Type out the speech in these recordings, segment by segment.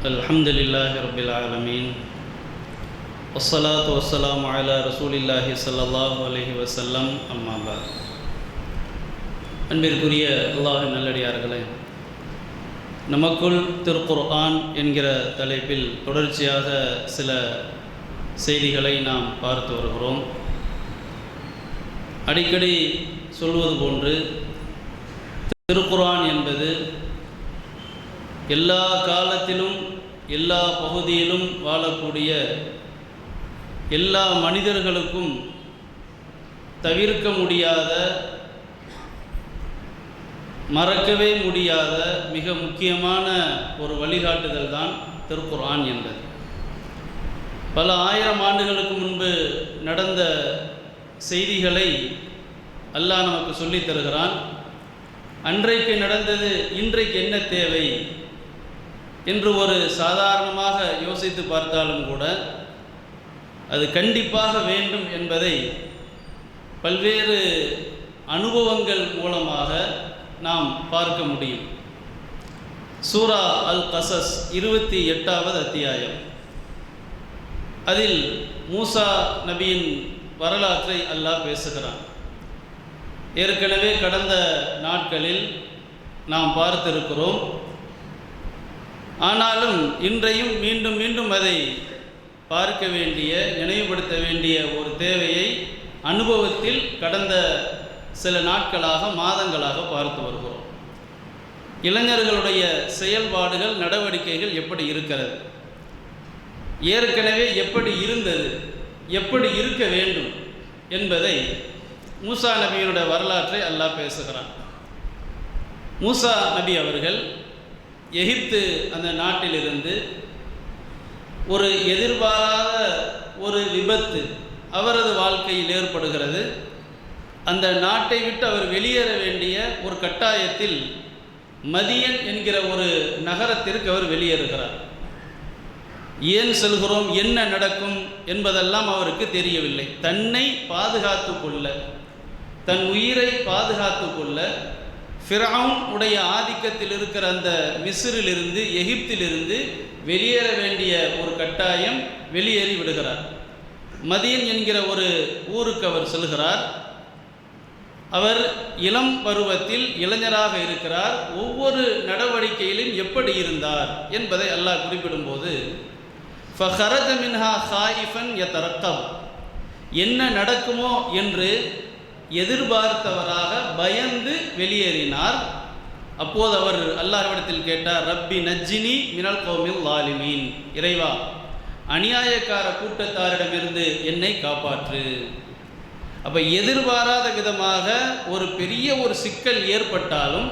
الحمد لله رب العالمين والصلاة والسلام على رسول الله صلى الله عليه وسلم أما بعد. அன்பிற்குரிய அல்லாஹ்வின் நல்லடியார்களே, நமக்குள் திருக்குர்ஆன் என்கிற தலைப்பில் தொடர்ச்சியாக சில செய்திகளை நாம் பார்த்து வருகிறோம். அடிக்கடி சொல்வது போன்று திருக்குர்ஆன் என்பது எல்லா காலத்திலும் எல்லா பகுதியிலும் வாழக்கூடிய எல்லா மனிதர்களுக்கும் தவிர்க்க முடியாத, மறக்கவே முடியாத மிக முக்கியமான ஒரு வழிகாட்டுதல் தான் திருக்குர்ஆன் என்பது. பல ஆயிரம் ஆண்டுகளுக்கு முன்பு நடந்த செய்திகளை அல்லாஹ் நமக்கு சொல்லித் தருகிறான். அன்றைக்கு நடந்தது இன்றைக்கு என்ன தேவை என்று ஒரு சாதாரணமாக யோசித்து பார்த்தாலும் கூட அது கண்டிப்பாக வேண்டும் என்பதை பல்வேறு அனுபவங்கள் மூலமாக நாம் பார்க்க முடியும். சூரா அல் கசஸ் 28வது அத்தியாயம், அதில் மூசா நபியின் வரலாற்றை அல்லாஹ் பேசுகிறான். ஏற்கனவே கடந்த நாட்களில் நாம் பார்த்திருக்கிறோம். ஆனாலும் இன்றையும் மீண்டும் மீண்டும் அதை பார்க்க வேண்டிய, நினைவுபடுத்த வேண்டிய ஒரு தேவையை அனுபவத்தில் கடந்த சில நாட்களாக, மாதங்களாக பார்த்து வருகிறோம். இளைஞர்களுடைய செயல்பாடுகள், நடவடிக்கைகள் எப்படி இருக்கிறது, ஏற்கனவே எப்படி இருந்தது, எப்படி இருக்க வேண்டும் என்பதை மூசா நபியினுடைய வரலாற்றை அல்லாஹ் பேசுகிறான். மூசா நபி அவர்கள் எகிப்து அந்த நாட்டிலிருந்து ஒரு எதிர்பாராத ஒரு விபத்து அவரது வாழ்க்கையில் ஏற்படுகிறது. அந்த நாட்டை விட்டு அவர் வெளியேற வேண்டிய ஒரு கட்டாயத்தில் மதியன் என்கிற ஒரு நகரத்திற்கு அவர் வெளியேறுகிறார். ஏன் செல்கிறோம், என்ன நடக்கும் என்பதெல்லாம் அவருக்கு தெரியவில்லை. தன்னை பாதுகாத்து கொள்ள, தன் உயிரை பாதுகாத்து கொள்ள ஃபிரௌன் உடைய ஆதிக்கத்தில் இருக்கிற அந்த மிஸ்ரிலிருந்து, எகிப்திலிருந்து வெளியேற வேண்டிய ஒரு கட்டாயம், வெளியேறி விடுகிறார். மதியன் என்கிற ஒரு ஊருக்கு அவர் செல்கிறார். அவர் இளம் பருவத்தில் இளைஞராக இருக்கிறார். ஒவ்வொரு நடவடிக்கையிலும் எப்படி இருந்தார் என்பதை அல்லாஹ் குறிப்பிடும்போது, ஃபஹரஜ மின்ஹா ஹாயிஃபன் யதரக்கப், என்ன நடக்குமோ என்று எதிர்பார்த்தவராக பயந்து வெளியேறினார். அப்போது அவர் அல்லாஹ்விடத்தில் கேட்டார், ரப்பி நஜ்ஜினி மினல் கௌமில் லாலிமீன், இறைவா, அநியாயக்கார கூட்டத்தாரிடமிருந்து என்னை காப்பாற்று. அப்போ எதிர்பாராத விதமாக ஒரு பெரிய ஒரு சிக்கல் ஏற்பட்டாலும்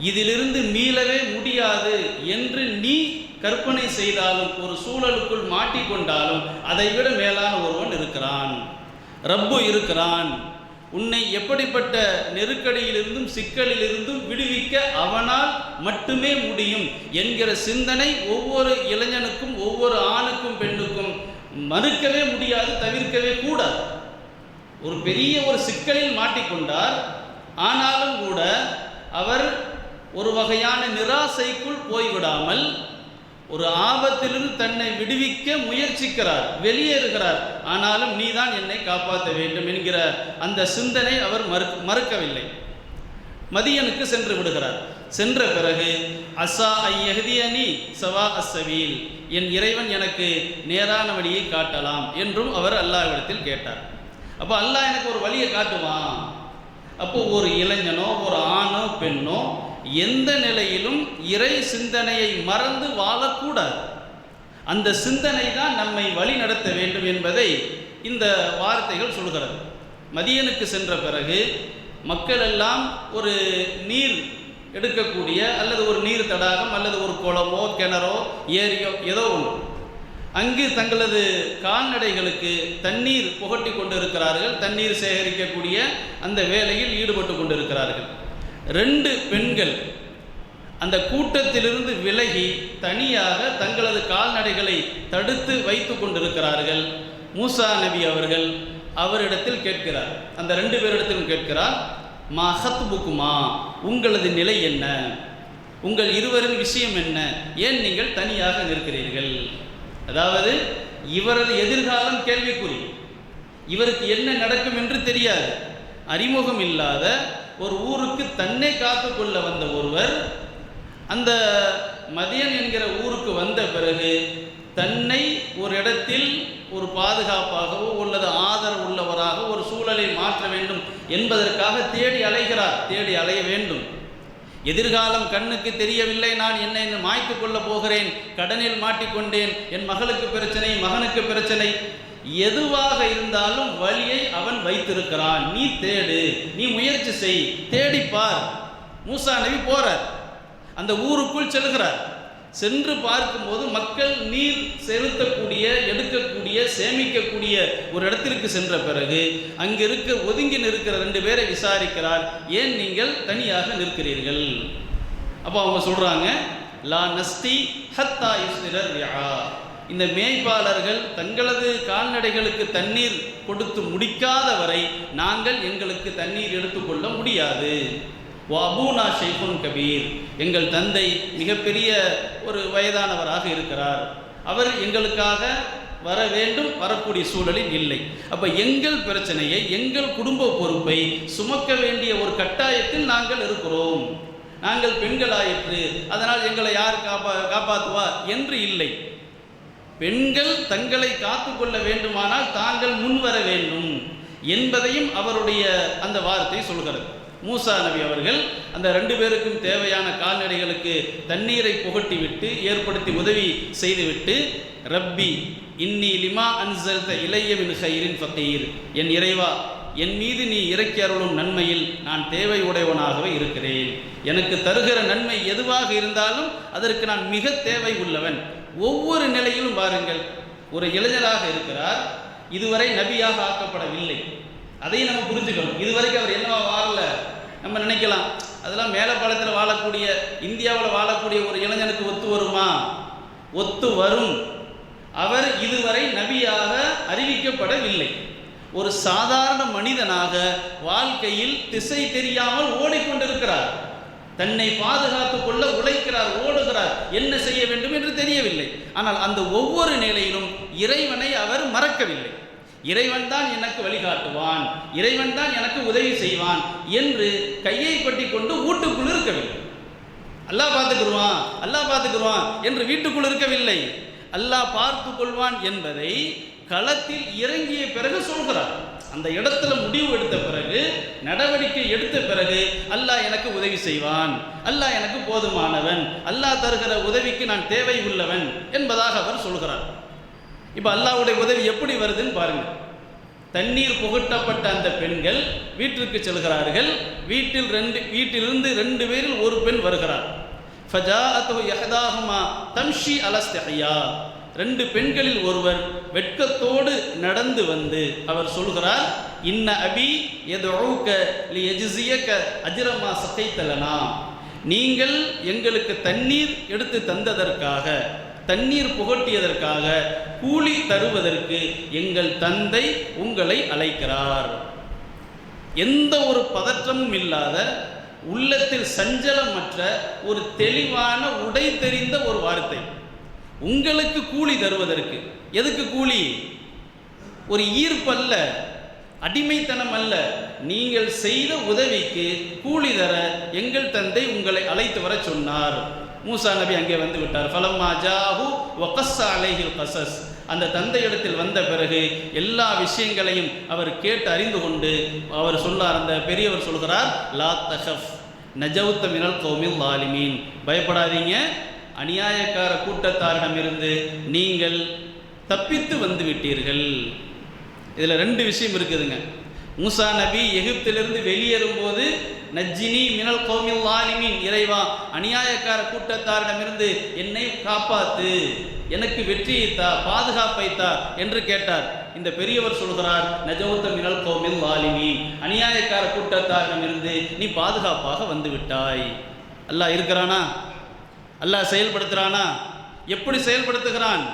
இதிலிருந்து மீளவே முடியாது என்று நீ கற்பனை செய்தாலும், ஒரு சூழலுக்குள் மாட்டிக்கொண்டாலும் அதைவிட மேலான ஒருவன் இருக்கிறான், ரப்பு இருக்கிறான். உன்னை எப்படிப்பட்ட நெருக்கடியிலிருந்தும் சிக்கலிலிருந்தும் விடுவிக்க அவனால் மட்டுமே முடியும் என்கிற சிந்தனை ஒவ்வொரு இளைஞனுக்கும், ஒவ்வொரு ஆணுக்கும் பெண்ணுக்கும் மறுக்கவே முடியாது, தவிர்க்கவே கூடாது. ஒரு பெரிய ஒரு சிக்கலில் மாட்டிக்கொண்டார். ஆனாலும் கூட அவர் ஒரு வகையான நிராசைக்குள் போய்விடாமல் ஒரு ஆபத்திலிருந்து தன்னை விடுவிக்க முயற்சிக்கிறார், வெளியேறுகிறார். ஆனாலும் நீதான் என்னை காப்பாற்ற வேண்டும் என்கிற அந்த சிந்தனை அவர் மறுக்கவில்லை. மதியனுக்கு சென்று விடுகிறார். சென்ற பிறகு அசா ஐயஹ்தியனி சவா அஸ்ஸபீல், என் இறைவன் எனக்கு நேரான வழியை காட்டலாம் என்றும் அவர் அல்லாஹ்விடத்தில் கேட்டார். அப்போ அல்லாஹ் எனக்கு ஒரு வழியை காட்டுவான். அப்போ ஒரு இளைஞனோ, ஒரு ஆணோ, பெண்ணோ எந்த நிலையிலும் இறை சிந்தனையை மறந்து வாழக்கூடாது. அந்த சிந்தனை தான் நம்மை வழி நடத்த வேண்டும் என்பதை இந்த வார்த்தைகள் சொல்கிறது. மதியனுக்கு சென்ற பிறகு மக்கள் எல்லாம் ஒரு நீர் எடுக்கக்கூடிய, அல்லது ஒரு நீர் தடாகம், அல்லது ஒரு குளமோ, கிணறோ, ஏரியோ, ஏதோ ஒன்று, அங்கு தங்களது கால்நடைகளுக்கு தண்ணீர் புகட்டி கொண்டிருக்கிறார்கள். தண்ணீர் சேகரிக்கக்கூடிய அந்த வேலையில் ஈடுபட்டு கொண்டிருக்கிறார்கள். 2 பெண்கள் அந்த கூட்டத்திலிருந்து விலகி தனியாக தங்களது கால்நடைகளை தடுத்து வைத்து கொண்டிருக்கிறார்கள். மூசா நபி அவர்கள் அவரிடத்தில் கேட்கிறார், அந்த 2 பேரிடத்திலும் கேட்கிறார், மா ஹத்புக்குமா, உங்களது நிலை என்ன? உங்கள் இருவரின் விஷயம் என்ன? ஏன் நீங்கள் தனியாக நிற்கிறீர்கள்? அதாவது இவரது எதிர்காலம் கேள்விக்குறி, இவருக்கு என்ன நடக்கும் என்று தெரியாது. அறிமுகம் இல்லாத ஒரு ஊருக்கு தன்னை காத்து கொள்ள வந்த ஒருவர் அந்த மதியன் என்கிற ஊருக்கு வந்த பிறகு தன்னை ஒரு இடத்தில் ஒரு பாதுகாப்பாகவோ அல்லது ஆதரவு உள்ளவராக ஒரு சூழலை மாற்ற வேண்டும் என்பதற்காக தேடி அலைகிறார். தேடி அலைய வேண்டும். எதிர்காலம் கண்ணுக்கு தெரியவில்லை, நான் என்னை மாய்த்து கொள்ள போகிறேன், கடனில் மாட்டிக்கொண்டேன், என் மகளுக்கு பிரச்சனை, மகனுக்கு பிரச்சனை, எதுவாக இருந்தாலும் வழியை அவன் வைத்திருக்கிறான். நீ தேடு, நீ முயற்சி செய், தேடிப்பார். மூசா நபி போறார், அந்த ஊருக்குள் செல்கிறார். சென்று பார்க்கும்போது மக்கள் நீர் செலுத்தக்கூடிய, எடுக்கக்கூடிய, சேமிக்கக்கூடிய ஒரு இடத்திற்கு சென்ற பிறகு அங்கு ஒதுங்கி நிற்கிற 2 பேரை விசாரிக்கிறார். ஏன் நீங்கள் தனியாக நிற்கிறீர்கள்? அப்போ அவங்க சொல்றாங்க, லா நஸ்தி ஹத்தா யுஸ்திரர் ரிஆ. இந்த மேய்ப்பாளர்கள் தங்களது கால்நடைகளுக்கு தண்ணீர் கொடுத்து முடிக்காத வரை நாங்கள் எங்களுக்கு தண்ணீர் எடுத்துக்கொள்ள முடியாது. அபூனா ஷைஃபுன் கபீர், எங்கள் தந்தை மிகப்பெரிய ஒரு வயதானவராக இருக்கிறார், அவர் எங்களுக்காக வர வேண்டும், வரக்கூடிய சூழலில் இல்லை. அப்போ எங்கள் பிரச்சனையை, எங்கள் குடும்ப பொறுப்பை சுமக்க வேண்டிய ஒரு கட்டாயத்தில் நாங்கள் இருக்கிறோம். நாங்கள் பெண்களாயிற்று, அதனால் எங்களை யார் காப்பாற்றுவா என்று இல்லை. பெண்கள் தங்களை காத்து கொள்ள வேண்டுமானால் தாங்கள் முன்வர வேண்டும் என்பதையும் அவருடைய அந்த வார்த்தை சொல்கிறது. மூசா நபி அவர்கள் அந்த 2 பேருக்கும் தேவையான கால்நடைகளுக்கு தண்ணீரை புகட்டி விட்டு, ஏற்படுத்தி உதவி செய்துவிட்டு, ரப்பி இன்னி லிமா அன்சல்த இலைய மின் ஹைரின் ஃபகீர், என் இறைவா, என் மீது நீ இறக்கி அருளும் நன்மையில் நான் தேவை உடையவனாகவே இருக்கிறேன். எனக்கு தருகிற நன்மை எதுவாக இருந்தாலும் அதற்கு நான் மிக தேவை உள்ளவன். ஒவ்வொரு நிலையிலும் பாருங்கள், ஒரு இளைஞராக இருக்கிறார், இதுவரை நபியாக ஆக்கப்படவில்லை. அதையும் நம்ம புரிஞ்சுக்கணும். இதுவரைக்கும் அவர் என்னவா வாழல. நம்ம நினைக்கலாம், அதெல்லாம் மேலப்பாளையத்தில் வாழக்கூடிய, இந்தியாவில் வாழக்கூடிய ஒரு இளைஞனுக்கு ஒத்து வருமா? ஒத்து வரும். அவர் இதுவரை நபியாக அறிவிக்கப்படவில்லை. ஒரு சாதாரண மனிதனாக வாழ்க்கையில் திசை தெரியாமல் ஓடிக்கொண்டிருக்கிறார். தன்னை பாதுகாத்துக் கொள்ள உழைக்கிறார், ஓடுகிறார், என்ன செய்ய வேண்டும் என்று தெரியவில்லை. ஆனால் அந்த ஒவ்வொரு நிலையிலும் இறைவனை அவர் மறக்கவில்லை. இறைவன் தான் எனக்கு வழிகாட்டுவான், இறைவன் தான் எனக்கு உதவி செய்வான் என்று கையை கட்டி கொண்டு வீட்டுக்குள் இருக்கவில்லை. அல்லாஹ் பார்த்துக்குருவான், அல்லாஹ் பார்த்துக்குருவான் என்று வீட்டுக்குள் இருக்கவில்லை. அல்லாஹ் பார்த்து கொள்வான் என்பதை களத்தில் இறங்கிய பிறகு சொல்கிறார். அந்த இடத்துல முடிவு எடுத்த பிறகு, நடவடிக்கை எடுத்த பிறகு, அல்லாஹ் எனக்கு உதவி செய்வான், அல்லாஹ் எனக்கு போதுமானவன், அல்லாஹ் தருகிற உதவிக்கு நான் தேவை உள்ளவன் என்பதாக அவர் சொல்கிறார். இப்போ அல்லாஹ்வுடைய உதவி எப்படி வருதுன்னு பாருங்க. தண்ணீர் புகட்டப்பட்ட அந்த பெண்கள் வீட்டிற்கு செல்கிறார்கள். வீட்டிலிருந்து 2 பேரில் ஒரு பெண் வருகிறார். ஃபஜாஅத்துஹு யஹதாஹுமா தம்ஷி அலஸ்திஹியா. 2 பெண்களில் ஒருவர் வெட்கத்தோடு நடந்து வந்து அவர் சொல்கிறார், இன்ன அபி யதுஊக லியஜ்ஸியக அஜ்ரமா ஸகைத்தலனா. நீங்கள் எங்களுக்கு தண்ணீர் எடுத்து தந்ததற்காக, தண்ணீர் புகட்டியதற்காக கூலி தருவதற்கு எங்கள் தந்தை உங்களை அழைக்கிறார். எந்த ஒரு பதற்றமும் இல்லாத, உள்ளத்தில் சஞ்சலமற்ற ஒரு தெளிவான, உடை தெரிந்த ஒரு வார்த்தை. உங்களுக்கு கூலி தருவதற்கு. எதுக்கு கூலி? ஒரு ஈர்ப்பல்ல, அடிமைத்தனம் அல்ல, நீங்கள் செய்த உதவிக்கு கூலி தர எங்கள் தந்தை உங்களை அழைத்து வர சொன்னார். மூசா நபி அங்கே வந்து விட்டார். ஃபலம்மா ஜாஹு வகஸ்ஸ அலைஹில் கஸஸ். அந்த தந்தையிடத்தில் வந்த பிறகு எல்லா விஷயங்களையும் அவர் கேட்டு அறிந்து கொண்டு அவர் சொன்னார், அந்த பெரியவர் சொல்கிறார், லா தஹஃப் நஜவுத்த மினல் கௌமில் ஸாலிமீன். பயப்படாதீங்க, அநியாயக்கார கூட்டத்தாரிடமிருந்து நீங்கள் தப்பித்து வந்து விட்டீர்கள். இதில் 2 விஷயம் இருக்குதுங்க. மூசா நபி எகிப்திலிருந்து வெளியேறும்போது நஜ்ஜினி மினல் கௌமில் ஸாலிமீன், இறைவா அநியாயக்கார கூட்டத்தாரிடமிருந்து என்னை காப்பாத்து, எனக்கு வெற்றியை தா, பாதுகாப்பை தா என்று கேட்டார். இந்த பெரியவர் சொல்கிறார், நஜவுத்த மினல் கௌமில் ஸாலிமீன், அநியாயக்கார கூட்டத்தாரிடமிருந்து நீ பாதுகாப்பாக வந்து விட்டாய். அல்லாஹ் இருக்கிறானா? அல்லாஹ் செயல்படுத்துகிறானா? எப்படி செயல்படுத்துகிறான்?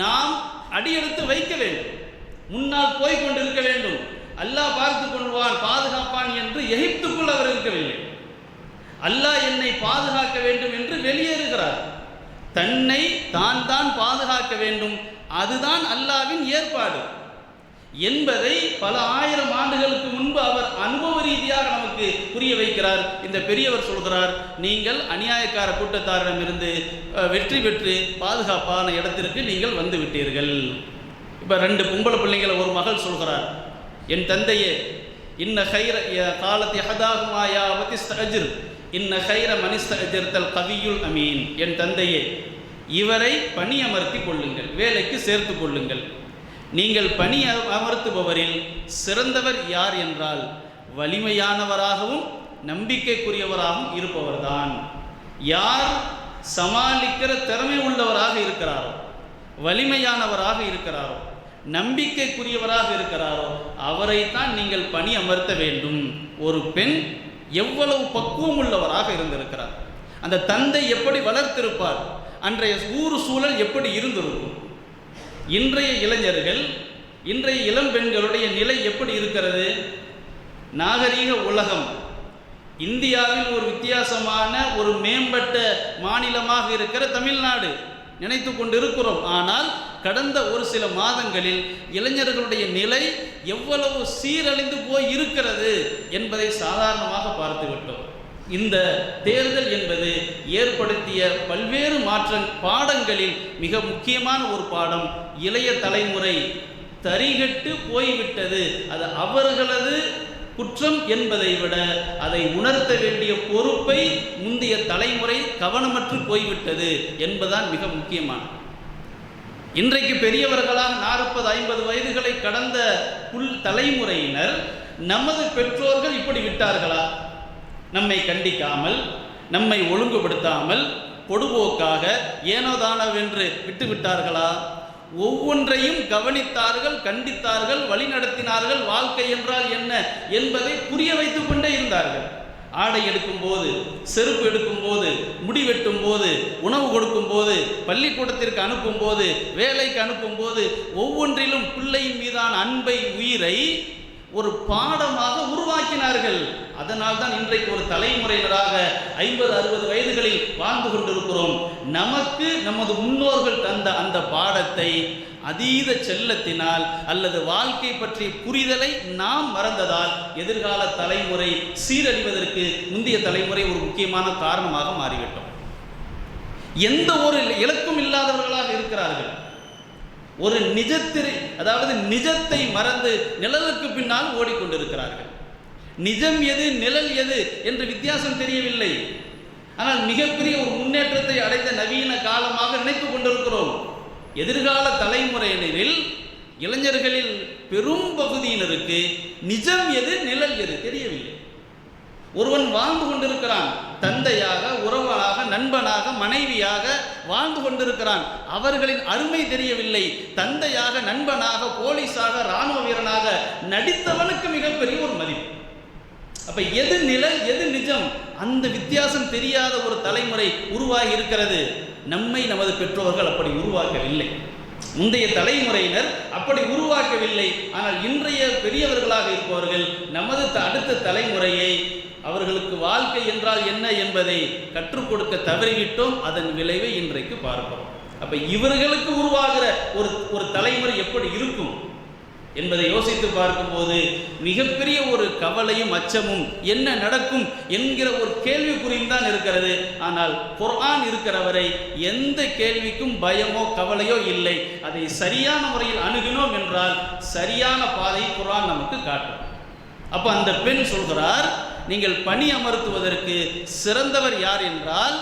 நாம் அடியெடுத்து வைக்க வேண்டும், முன்னால் போய் கொண்டிருக்க வேண்டும். அல்லாஹ் பார்த்து கொள்வான், பாதுகாப்பான் என்று எகிப்துக்குள் அவர் இருக்கவில்லை. அல்லாஹ் என்னை பாதுகாக்க வேண்டும் என்று வெளியேறுகிறார். தன்னை தான் பாதுகாக்க வேண்டும், அதுதான் அல்லாஹ்வின் ஏற்பாடு என்பதை பல ஆயிரம் ஆண்டுகளுக்கு முன்பு அவர் அனுபவ ரீதியாக நமக்கு புரிய வைக்கிறார். இந்த பெரியவர் சொல்கிறார், நீங்கள் அநியாயக்கார கூட்டத்தாரிடமிருந்து வெற்றி பெற்று பாதுகாப்பான இடத்திற்கு நீங்கள் வந்து விட்டீர்கள். இப்போ 2 பொம்பளை பிள்ளைங்களை ஒரு மகள் சொல்கிறார், என் தந்தையே, இன்ன கைர காலத்தை ஹதாகுமாயா வதிஸ்தஜிர் இன்ன கைர மனிஸ்தஜிர்தல் கவியுல் அமீன். என் தந்தையே, இவரை பணி அமர்த்தி கொள்ளுங்கள், வேலைக்கு சேர்த்து கொள்ளுங்கள். நீங்கள் பணி அமர்த்துபவரில் சிறந்தவர் யார் என்றால் வலிமையானவராகவும் நம்பிக்கைக்குரியவராகவும் இருப்பவர்தான். யார் சமாளிக்கிற திறமை உள்ளவராக இருக்கிறாரோ, வலிமையானவராக இருக்கிறாரோ, நம்பிக்கைக்குரியவராக இருக்கிறாரோ அவரைத்தான் நீங்கள் பணி அமர்த்த வேண்டும். ஒரு பெண் எவ்வளவு பக்குவம் உள்ளவராக இருந்திருக்கிறார், அந்த தந்தை எப்படி வளர்த்திருப்பார், அன்றைய ஊர் சூழல் எப்படி இருந்திருக்கும். இன்றைய இளைஞர்கள், இன்றைய இளம் பெண்களுடைய நிலை எப்படி இருக்கிறது? நாகரீக உலகம் இந்தியாவில் ஒரு வித்தியாசமான ஒரு மேம்பட்ட மாநிலமாக இருக்கிற தமிழ்நாடு நினைத்து கொண்டிருக்கிறோம். ஆனால் கடந்த ஒரு சில மாதங்களில் இளைஞர்களுடைய நிலை எவ்வளவு சீரழிந்து போய் இருக்கிறது என்பதை சாதாரணமாக பார்த்துவிட்டோம். இந்த தேர்தல் என்பது ஏற்படுத்திய பல்வேறு பாடங்களில் மிக முக்கியமான ஒரு பாடம், இளைய தலைமுறை தரிகட்டு போய்விட்டது. அது அவர்களது குற்றம் என்பதை விட அதை உணர்த்த வேண்டிய பொறுப்பை முந்தைய தலைமுறை கவனமற்று போய்விட்டது என்பதுதான் மிக முக்கியமான. இன்றைக்கு பெரியவர்களாக 40-50 வயதுகளை கடந்த தலைமுறையினர் நமது பெற்றோர்கள் இப்படி விட்டார்களா? நம்மை கண்டிக்காமல், நம்மை ஒழுங்குபடுத்தாமல், பொடுபோக்காக ஏனோதானவென்று விட்டுவிட்டார்களா? ஒவ்வொன்றையும் கவனித்தார்கள், கண்டித்தார்கள், வழிநடத்தினார்கள். வாழ்க்கை என்றால் என்ன என்பதை புரிய வைத்துக் கொண்டே இருந்தார்கள். ஆடை எடுக்கும் போது, செருப்பு எடுக்கும் போது, முடி வெட்டும் போது, உணவு கொடுக்கும் போது, பள்ளிக்கூடத்திற்கு அனுப்பும் போது, வேலைக்கு அனுப்பும் போது, ஒவ்வொன்றிலும் பிள்ளையின் மீதான அன்பை, உயிரை ஒரு பாடமாக உருவாக்கினார்கள். அதனால் தான் இன்றைக்கு ஒரு தலைமுறையினராக 50-60 வயதுகளில் வாழ்ந்து கொண்டிருக்கிறோம். நமக்கு நமது முன்னோர்கள் தந்த அந்த பாடத்தை அதீத செல்லத்தினால் அல்லது வாழ்க்கை பற்றிய புரிதலை நாம் மறந்ததால் எதிர்கால தலைமுறை சீரழிவதற்கு முந்தைய தலைமுறை ஒரு முக்கியமான காரணமாக மாறிவிட்டோம். எந்த ஒரு இலக்கும் இல்லாதவர்களாக இருக்கிறார்கள். ஒரு நிஜத்தை மறந்து நிழலுக்கு பின்னால் ஓடிக்கொண்டிருக்கிறார்கள். நிஜம் எது, நிழல் எது என்று வித்தியாசம் தெரியவில்லை. ஆனால் மிகப்பெரிய ஒரு முன்னேற்றத்தை அடைந்த நவீன காலமாக நினைத்துக் கொண்டிருக்கிறோம். எதிர்கால தலைமுறையினரில் இளைஞர்களில் பெரும் பகுதியினருக்கு நிஜம் எது, நிழல் எது தெரியவில்லை. ஒருவன் வாழ்ந்து கொண்டிருக்கிறான், தந்தையாக, உறவாக, நண்பனாக, மனைவியாக வாழ்ந்து கொண்டிருக்கிறான். அவர்களின் அருமை தெரியவில்லை. தந்தையாக, நண்பனாக, போலீஸாக, இராணுவ வீரனாக நடித்தவனுக்கு மிகப்பெரிய ஒரு மதிப்பு. அப்ப எது நிழல், எது நிஜம், அந்த வித்தியாசம் தெரியாத ஒரு தலைமுறை உருவாகி இருக்கிறது. நம்மை நமது பெற்றோர்கள் அப்படி உருவாக்கவில்லை. முந்தைய தலைமுறையினர் அப்படி உருவாக்கவில்லை. ஆனால் இன்றைய பெரியவர்களாக இருப்பவர்கள் நமது அடுத்த தலைமுறையை அவர்களுக்கு வாழ்க்கை என்றால் என்ன என்பதை கற்றுக் கொடுக்க தவறிவிட்டோம். அதன் விளைவை இன்றைக்கு பார்க்கிறோம். அப்ப இவர்களுக்கு உருவாகிற ஒரு தலைமுறை எப்படி இருக்கும் என்பதை யோசித்து பார்க்கும்போது மிகப்பெரிய ஒரு கவலையும் அச்சமும் என்ன நடக்கும் என்கிற ஒரு கேள்விக்குறியும் தான் இருக்கிறது. ஆனால் குர்ஆன் இருக்கிறவரை எந்த கேள்விக்கும் பயமோ கவலையோ இல்லை. அதை சரியான முறையில் அணுகினோம் என்றால் சரியான பாதை குர்ஆன் நமக்கு காட்டும். அப்ப அந்த பெண் சொல்கிறார், நீங்கள் பணி அமர்த்துவதற்கு சிறந்தவர் யார் என்றால்,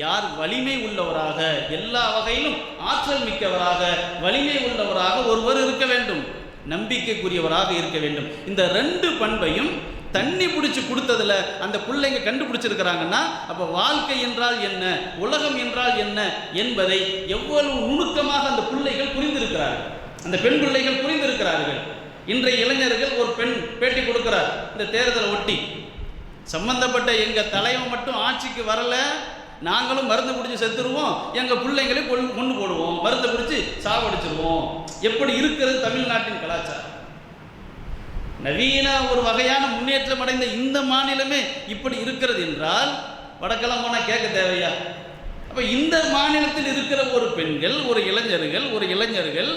யார் வலிமை உள்ளவராக, எல்லா வகையிலும் ஆற்றல் மிக்கவராக, வலிமை உள்ளவராக ஒருவர் இருக்க வேண்டும், நம்பிக்கைக்குரியவராக இருக்க வேண்டும். இந்த 2 பண்பையும் தண்ணி பிடிச்சி கொடுத்ததுல அந்த பிள்ளைங்க கண்டுபிடிச்சிருக்கிறாங்கன்னா, அப்ப வாழ்க்கை என்றால் என்ன, உலகம் என்றால் என்ன என்பதை எவ்வளவு நுணுக்கமாக அந்த பிள்ளைகள் புரிந்திருக்கிறார்கள், அந்த பெண் பிள்ளைகள் புரிந்திருக்கிறார்கள். இன்றைய இளைஞர்கள், ஒரு பெண் பேட்டி கொடுக்கிறார் இந்த தேர்தலை ஒட்டி, சம்பந்தப்பட்ட எங்க தலைவன் மட்டும் ஆட்சிக்கு வரல, நாங்களும் மருந்து குடிச்சு செத்துருவோம், எங்க பிள்ளைங்களே கொண்டு போடுவோம், மருந்து குடிச்சு சாவடிச்சிருவோம். எப்படி இருக்கிறது தமிழ்நாட்டின் கலாச்சாரம்? நவீன ஒரு வகையான முன்னேற்றம் அடைந்த இந்த மாநிலமே இப்படி இருக்கிறது என்றால் வடக்கெல்லாம் போனால் கேட்க தேவையா? அப்போ இந்த மாநிலத்தில் இருக்கிற ஒரு பெண்கள், ஒரு இளைஞர்கள்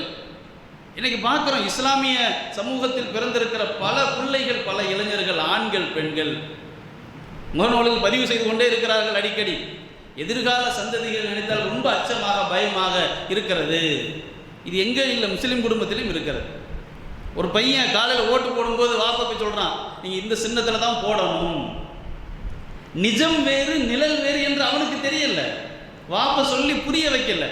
இன்னைக்கு பார்க்குறோம். இஸ்லாமிய சமூகத்தில் பிறந்திருக்கிற பல பிள்ளைகள், பல இளைஞர்கள், ஆண்கள், பெண்கள் முகநூலில் பதிவு செய்து கொண்டே இருக்கிறார்கள் அடிக்கடி. எதிர்கால சந்ததிகள் நினைத்தால் ரொம்ப அச்சமாக, பயமாக இருக்கிறது. இது எங்கே இல்லை, முஸ்லீம் குடும்பத்திலும் இருக்கிறது. ஒரு பையன் காலையில் ஓட்டு போடும்போது வாப்பாக்கு சொல்கிறான், நீங்கள் இந்த சின்னத்தில் தான் போடணும். நிஜம் வேறு நிழல் வேறு என்று அவனுக்கு தெரியல, வாப்ப சொல்லி புரிய வைக்கல.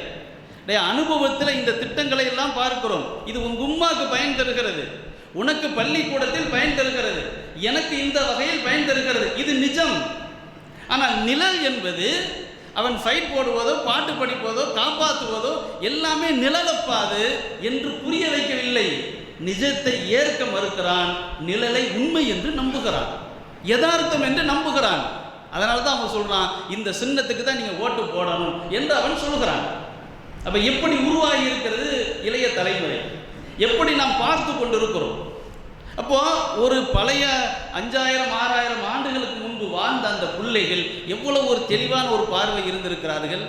அனுபவத்தில் இந்த திட்டங்களை எல்லாம் பார்க்கிறோம். இது உங்க உம்மாக்கு பயன் தருகிறது, உனக்கு பள்ளிக்கூடத்தில் பயன் தருகிறது, எனக்கு இந்த வகையில் பயன் தருகிறது. இது நிஜம். ஆனால் நிழல் என்பது அவன் ஃபைட் போடுவதோ, பாட்டு படிப்பதோ, காப்பாற்றுவதோ எல்லாமே நிழலப்பாது என்று புரிய வைக்கவில்லை. நிஜத்தை ஏற்க மறுக்கிறான், நிழலை உண்மை என்று நம்புகிறான், யதார்த்தம் என்று நம்புகிறான். அதனால தான் அவன் சொல்றான், இந்த சின்னத்துக்கு தான் நீங்க ஓட்டு போடணும் என்று அவன் சொல்கிறான். அப்ப எப்படி உருவாகி இருக்கிறது இளைய தலைமுறை, எப்படி நாம் பார்த்து கொண்டிருக்கிறோம். அப்போ ஒரு பழைய 5000 6000 ஆண்டுகளுக்கு முன்பு வாழ்ந்த அந்த பிள்ளைகள் எவ்வளவு ஒரு தெளிவான ஒரு பார்வை இருந்திருக்கிறார்கள்.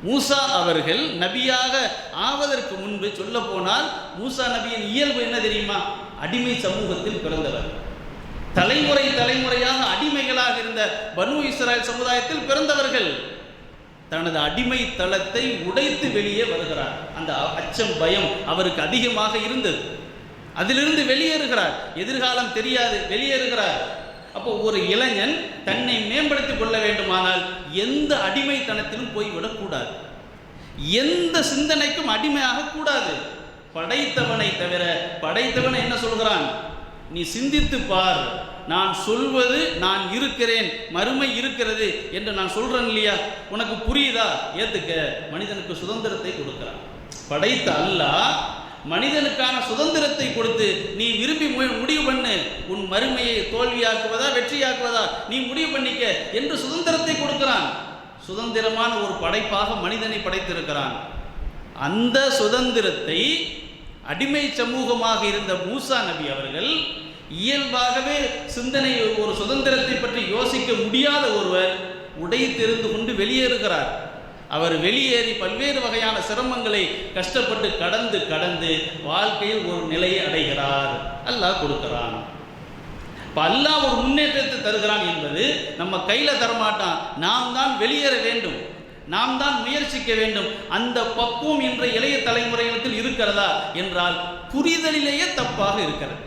மூசா அவர்கள் நபியாக ஆவதற்கு முன்பு சொல்ல போனால் மூசா நபியின் இயல்பு என்ன தெரியுமா? அடிமை சமூகத்தில் பிறந்தவர். தலைமுறையாக அடிமைகளாக இருந்த பனு இஸ்ராயல் சமுதாயத்தில் பிறந்தவர்கள். தனது அடிமை தளத்தை உடைத்து வெளியே வருகிறார். அந்த அச்சம், பயம் அவருக்கு அதிகமாக இருந்தது. அதிலிருந்து வெளியேறுகிறார். எதிர்காலம் தெரியாது, வெளியேறுகிறார். அப்போ ஒரு இளைஞன் தன்னை மேம்படுத்திக் கொள்ள வேண்டுமானால் எந்த அடிமைத்தனத்திலும் போய்விடக்கூடாது, எந்த சிந்தனைக்கும் அடிமையாக கூடாது. படைத்தவனை தவிர, படைத்தவனை என்ன சொல்கிறான்? நீ சிந்தித்து பார், நான் சொல்வது நான் இருக்கிறேன், மறுமை இருக்கிறது என்று நான் சொல்றேன் இல்லையா, உனக்கு புரியுதா? ஏத்துக்க. மனிதனுக்கு சுதந்திரத்தை கொடுக்கிறான். படைத்த அல்லாஹ் மனிதனுக்கான சுதந்திரத்தை கொடுத்து நீ விரும்பி முடிவு பண்ணு, உன் மறுமையை தோல்வியாக்குவதா வெற்றியாக்குவதா நீ முடிவு பண்ணிக்க என்று சுதந்திரத்தை கொடுக்கிறான். சுதந்திரமான ஒரு படைப்பாக மனிதனை படைத்திருக்கிறான். அந்த சுதந்திரத்தை அடிமை சமூகமாக இருந்த மூசா நபி அவர்கள், இயல்பாகவே சிந்தனை ஒரு சுதந்திரத்தை பற்றி யோசிக்க முடியாத ஒருவர் உடைத்தெறிந்து கொண்டு வெளியேறுகிறார். அவர் வெளியேறி பல்வேறு வகையான சிரமங்களை கஷ்டப்பட்டு கடந்து வாழ்க்கையில் ஒரு நிலையை அடைகிறார். அல்லாஹ் கொடுக்கிறான். இப்போ அல்லாஹ் ஒரு முன்னேற்றத்தை தருகிறான் என்பது நம்ம கையில் தரமாட்டான். நாம் தான் வெளியேற வேண்டும், நாம் தான் முயற்சிக்க வேண்டும். அந்த பக்குவம் என்ற இளைய தலைமுறையில் இருக்கிறதா என்றால் புரிதலிலேயே தப்பாக இருக்கிறது.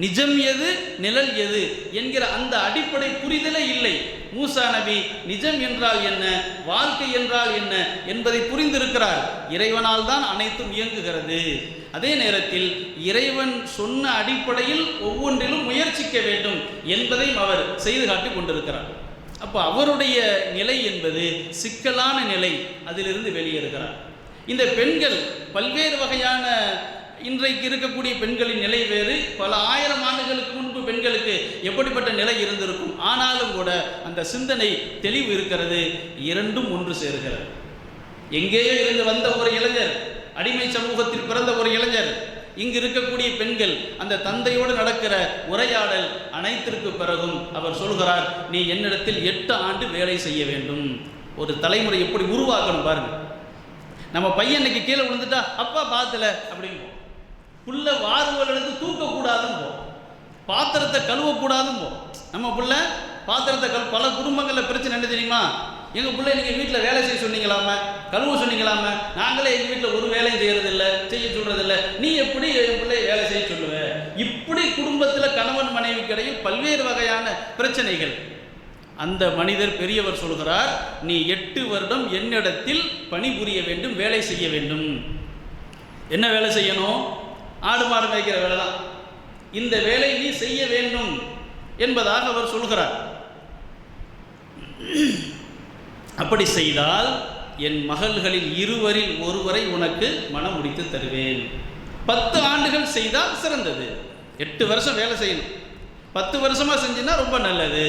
நிஜம் எது, நிழல் எது என்கிற அந்த அடிப்படை புரிதலே இல்லை. மூசா நபி நிஜம் என்றால் என்ன, வாழ்க்கை என்றால் என்ன என்பதை புரிந்திருக்கிறார். இறைவனால் தான் அனைத்தும் இயங்குகிறது. அதே நேரத்தில் இறைவன் சொன்ன அடிப்படையில் ஒவ்வொன்றிலும் முயற்சிக்க வேண்டும் என்பதையும் அவர் செய்து காட்டி கொண்டிருக்கிறார். அப்போ அவருடைய நிலை என்பது சிக்கலான நிலை, அதிலிருந்து வெளியேறுகிறார். இந்த பெண்கள் பல்வேறு வகையான, இன்றைக்கு இருக்கக்கூடிய பெண்களின் நிலை வேறு, பல 1000 ஆண்டுகளுக்கு முன்பு பெண்களுக்கு எப்படிப்பட்ட நிலை இருந்திருக்கும். ஆனாலும் கூட அந்த சிந்தனை தெளிவு இருக்கிறது. இரண்டும் ஒன்று சேருகிறது. எங்கேயோ இருந்து வந்த ஒரு இளைஞர், அடிமை சமூகத்தில் பிறந்த ஒரு இளைஞர், இங்கு இருக்கக்கூடிய பெண்கள், அந்த தந்தையோடு நடக்கிற உரையாடல் அனைத்திற்கு பிறகும் அவர் சொல்கிறார், நீ என்னிடத்தில் 8 ஆண்டு வேலை செய்ய வேண்டும். ஒரு தலைமுறை எப்படி உருவாக்கணும் பாருங்க. நம்ம பையன் இன்னைக்கு கீழே விழுந்துட்டா அப்பா பாத்துல அப்படிங்க, புள்ள வாருவல் எடுத்து தூக்கக்கூடாதுன்னு போ, பாத்திரத்தை கழுவக்கூடாதுன்னு போ. நம்ம புள்ள பாத்திரத்தை பல குடும்பங்களில் பிரச்சனை என்ன தெரியுமா? எங்கள் பிள்ளை நீங்கள் வீட்டில் வேலை செய்ய சொன்னீங்களாம, கழுவ சொன்னீங்களாம, நாங்களே எங்கள் வீட்டில் ஒரு வேலையும் செய்யறதில்லை, செய்ய சொல்றதில்லை, நீ எப்படி என் பிள்ளை வேலை செய்ய சொல்லுவ? இப்படி குடும்பத்தில் கணவன் மனைவிக்கு இடையில் பல்வேறு வகையான பிரச்சனைகள். அந்த மனிதர் பெரியவர் சொல்கிறார், நீ 8 வருடம் என்னிடத்தில் பணிபுரிய வேண்டும், வேலை செய்ய வேண்டும். என்ன வேலை செய்யணும்? ஆடு மாடு மேய்க்கிற வேலை தான். இந்த வேலை நீ செய்ய வேண்டும் என்பதாக அவர் சொல்கிறார். அப்படி செய்தால் என் மகள்களில் 2 ஒருவரை உனக்கு மனம் முடித்து தருவேன். 10 ஆண்டுகள் செய்தால் சிறந்தது. 8 வருஷம் வேலை செய்யணும், 10 வருஷமா செஞ்சினா ரொம்ப நல்லது.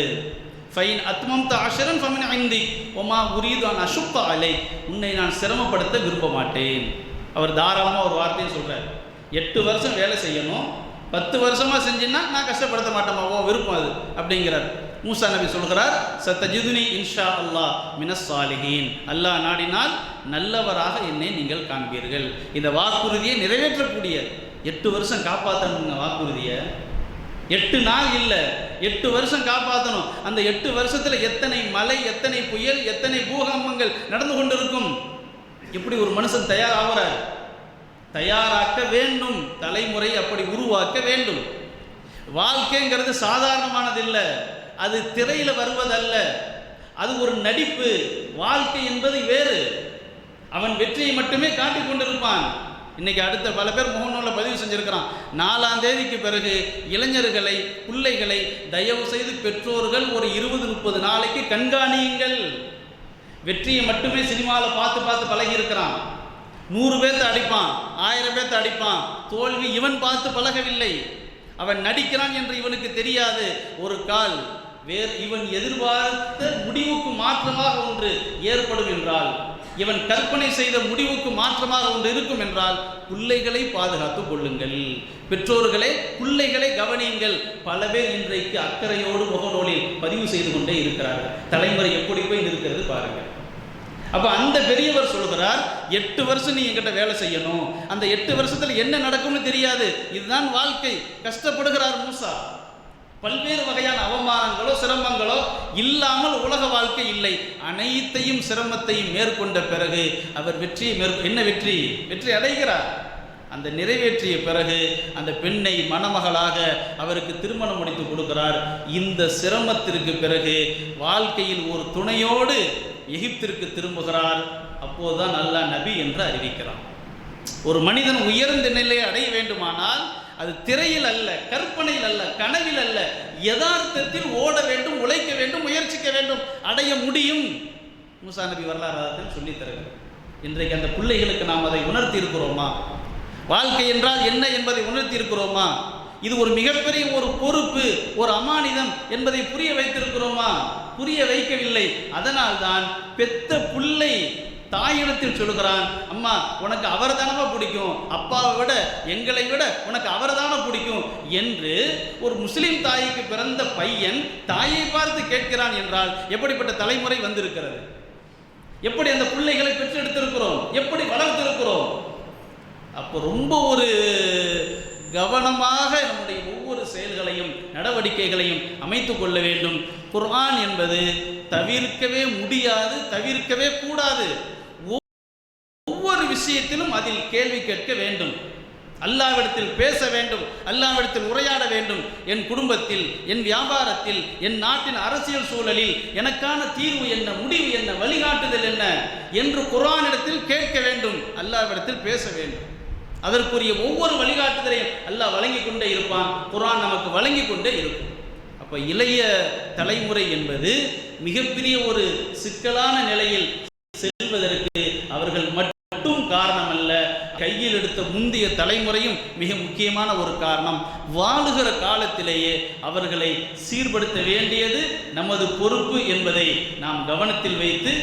ஃபைன் அத்மம்த அஷரன் ஃபமின் ஐந்தி ஒமா உரீது அன் அஷுக்க அலை, உன்னை நான் சிரமப்படுத்த விரும்ப மாட்டேன். அவர் தாராளமாக ஒரு வார்த்தையை சொல்கிறார், 8 வருஷம் வேலை செய்யணும், 10 வருஷமா செஞ்சின்னா நான் கஷ்டப்படுத்த மாட்டேமா, ஓ விருப்பம் அது அப்படிங்கிறார். மூசா நபி சொல்கிறார், சத்தஜிதுனி இன்ஷா அல்லாஹ் மினஸ் சாலிஹீன், அல்லாஹ் நாடினால் நல்லவராக என்னை நீங்கள் காண்பீர்கள். இந்த வாக்குறுதியை நிறைவேற்றக்கூடிய 8 வருஷம் காப்பாற்றணுங்க. வாக்குறுதியை 8 நாள் இல்லை, 8 வருஷம் காப்பாற்றணும். அந்த 8 வருஷத்தில் எத்தனை மழை, எத்தனை புயல், எத்தனை பூகம்பங்கள் நடந்து கொண்டிருக்கும். எப்படி ஒரு மனுஷன் தயாராகிறார்? தயாராக்க வேண்டும், தலைமுறை அப்படி உருவாக்க வேண்டும். வாழ்க்கைங்கிறது சாதாரணமானது இல்லை, அது திரையில் வருவதல்ல, அது ஒரு நடிப்பு. வாழ்க்கை என்பது வேறு. அவன் வெற்றியை மட்டுமே காட்டிக் கொண்டிருப்பான். இன்னைக்கு அடுத்த பல பேர் முகநூலில் பதிவு செஞ்சிருக்கிறான், 4ஆம் தேதிக்கு பிறகு இளைஞர்களை, பிள்ளைகளை தயவு செய்து பெற்றோர்கள் ஒரு 20-30 நாளைக்கு கண்காணியுங்கள். வெற்றியை மட்டுமே சினிமாவில் பார்த்து பார்த்து பழகி இருக்கிறான். 100 பேர்த்த அடிப்பான், 1000 பேர்த்த அடிப்பான். தோல்வி இவன் பார்த்து பழகவில்லை, அவன் நடிக்கிறான் என்று இவனுக்கு தெரியாது. ஒரு கால் வேறு இவன் எதிர்பார்த்த முடிவுக்கு மாற்றமாக ஒன்று ஏற்படும் என்றால், இவன் கற்பனை செய்த முடிவுக்கு மாற்றமாக ஒன்று இருக்கும் என்றால், பிள்ளைகளை பாதுகாத்துக் கொள்ளுங்கள். பெற்றோர்களே பிள்ளைகளை கவனியுங்கள். பல பேர் இன்றைக்கு அக்கறையோடு முகநூலில் பதிவு செய்து கொண்டே இருக்கிறார்கள். தலைமுறை எப்படி போய் இருக்கிறது பாருங்கள். அப்போ அந்த பெரியவர் சொல்கிறார், 8 வருஷம் நீ என்கிட்ட வேலை செய்யணும், அந்த 8 வருஷத்தில் என்ன நடக்கும்னு தெரியாது, இதுதான் வாழ்க்கை. கஷ்டப்படுகிறார் மூசா. பல்வேறு வகையான அவமானங்களோ சிரமங்களோ இல்லாமல் உலக வாழ்க்கை இல்லை. அனைத்தையும் சிரமத்தையும் மேற்கொண்ட பிறகு அவர் என்ன வெற்றி அடைகிறார். அந்த நிறைவேற்றிய பிறகு அந்த பெண்ணை மணமகளாக அவருக்கு திருமணம் முடித்து கொடுக்கிறார். இந்த சிரமத்திற்கு பிறகு வாழ்க்கையில் ஒரு துணையோடு எகிப்திற்கு திரும்புகிறார். அப்போதுதான் அல்லாஹ் நபி என்று அறிவிக்கிறான். ஒரு மனிதன் உயர்ந்த நிலையை அடைய வேண்டுமானால் அது திரையில் அல்ல, கற்பனையில் அல்ல, கனவில் அல்ல, யதார்த்தத்தில் ஓட வேண்டும், உழைக்க வேண்டும், முயற்சிக்க வேண்டும், அடைய முடியும். மூசா நபி வரலாறு சொல்லி தருகிறார். இன்றைக்கு அந்த பிள்ளைகளுக்கு நாம் அதை உணர்த்தி இருக்கிறோமா? வாழ்க்கை என்றால் என்ன என்பதை உணர்த்தி இருக்கிறோமா? இது ஒரு மிகப்பெரிய ஒரு பொறுப்பு, ஒரு அமானிதம் என்பதை புரிய வைத்திருக்கிறோமா? புரிய வைக்கவில்லை. அதனால்தான் பெத்த பிள்ளை தாயிடத்தில் சொல்கிறான், அம்மா உனக்கு அவர் தானமா பிடிக்கும், அப்பாவை விட எங்களை விட உனக்கு அவர் தானே பிடிக்கும் என்று ஒரு முஸ்லிம் தாய்க்கு பிறந்த பையன் தாயை பார்த்து கேட்கிறான் என்றால் எப்படிப்பட்ட தலைமுறை வந்திருக்கிறது? எப்படி அந்த பிள்ளைகளை பெற்றெடுத்திருக்கிறோம், எப்படி வளர்த்திருக்கிறோம்? அப்போ ரொம்ப ஒரு கவனமாக நம்முடைய ஒவ்வொரு செயல்களையும் நடவடிக்கைகளையும் அமைத்து கொள்ள வேண்டும். குர்ஆன் என்பது தவிர்க்கவே முடியாது, தவிர்க்கவே கூடாது. ஒவ்வொரு விஷயத்திலும் அதில் கேள்வி கேட்க வேண்டும், அல்லாஹ்விடத்தில் பேச வேண்டும், அல்லாஹ்விடத்தில் உரையாட வேண்டும். என் குடும்பத்தில், என் வியாபாரத்தில், என் நாட்டின் அரசியல் சூழலில் எனக்கான தீர்வு என்ன, முடிவு என்ன, வழிகாட்டுதல் என்ன என்று குர்ஆனிடத்தில் கேட்க வேண்டும், அல்லாஹ்விடத்தில் பேச வேண்டும். அதற்குரிய ஒவ்வொரு வழிகாட்டுதலையும் அல்லாஹ் வழங்கி கொண்டே இருப்பான். குர்ஆன் நமக்கு வழங்கி கொண்டே இருக்கும். அப்போ இளைய தலைமுறை என்பது மிகப்பெரிய ஒரு சிக்கலான நிலையில் செல்வதற்கு அவர்கள் மட்டும் காரணம் அல்ல, கையில் எடுத்த முந்தைய தலைமுறையும் மிக முக்கியமான ஒரு காரணம். வாழுகிற காலத்திலேயே அவர்களை சீர்படுத்த வேண்டியது நமது பொறுப்பு என்பதை நாம் கவனத்தில் வைத்து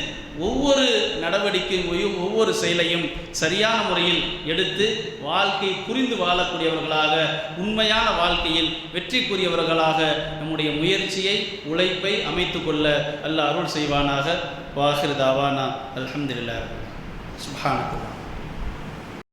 ஒவ்வொரு நடவடிக்கையும் ஒவ்வொரு செயலையும் சரியான முறையில் எடுத்து வாழ்க்கை புரிந்து வாழக்கூடியவர்களாக, உண்மையான வாழ்க்கையில் வெற்றிக்குரியவர்களாக நம்முடைய முயற்சியை, உழைப்பை அமைத்து கொள்ள அல்லாஹ் அருள் செய்வானாக. வாஹிர் தாவானா அல்ஹம்துலில்லாஹ். சுப்ஹானல்லாஹ்.